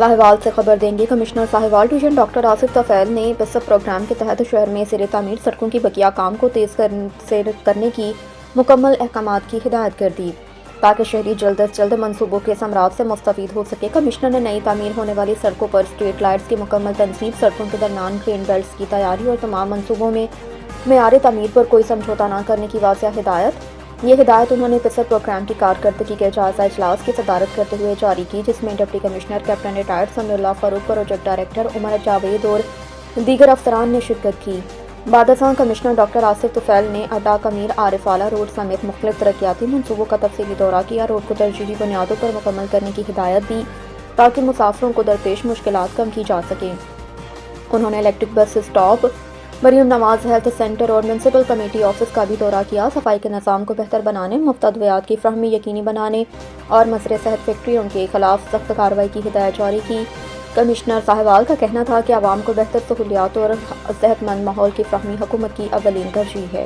साहिवाल से खबर देंगे। Commissioner Sahiwal division doctor Asif Tufail ने बिसप प्रोग्राम के तहत शहर में सिरे तामीर सड़कों की बकिया काम को तेज करने की मुकम्मल अहकामात की हिदायत कर दी ताकि शहरी जल्द अज जल्द मनसूबों के समरात से मुस्तफीद हो सके। कमिश्नर ने नई तामीर होने वाली सड़कों पर स्ट्रीट लाइट्स की मुकम्मल तनसीब, सड़कों के दरमियान ग्रीन बेल्ट्स की तैयारी और तमाम मनसूबों में मेयार तामीर पर कोई समझौता न करने की वाज़ेह हिदायत। ये हिदायत उन्होंने बिसप प्रोग्राम की कारकर्दगी के जायजा इजलास की सदारत करते हुए जारी की, जिसमें deputy commissioner captain retired Samiullah Farooq, project director Umar Javed और दीगर अफसरान ने शिरकत की। बादशाह कमिश्नर डॉक्टर आसिफ तुफैल ने अड्डा कमीर आरिफ आला रोड समेत मुख्तलिफ तरक्याती मनसूबों का तफसीली दौरा किया। रोड को तरजीही बुनियादों पर मुकम्मल करने की हिदायत दी ताकि मुसाफिरों को दरपेश मुश्किलात कम की जा सकें। उन्होंने electric bus stop, Maryam Nawaz health centre और म्यूनसिपल कमेटी ऑफिस का भी दौरा किया। सफाई के निज़ाम को बेहतर बनाने, मुफ्त अद्वियात की फहमी यकीनी बनाने और मसरे सेहत फैक्ट्रियों के खिलाफ सख्त कार्रवाई की हिदायत जारी की। कमिश्नर साहिवाल का कहना था कि आवाम को बेहतर सहूलियात और सेहतमंद माहौल की फहमी हुकूमत की अव्वलीन तरजीह है।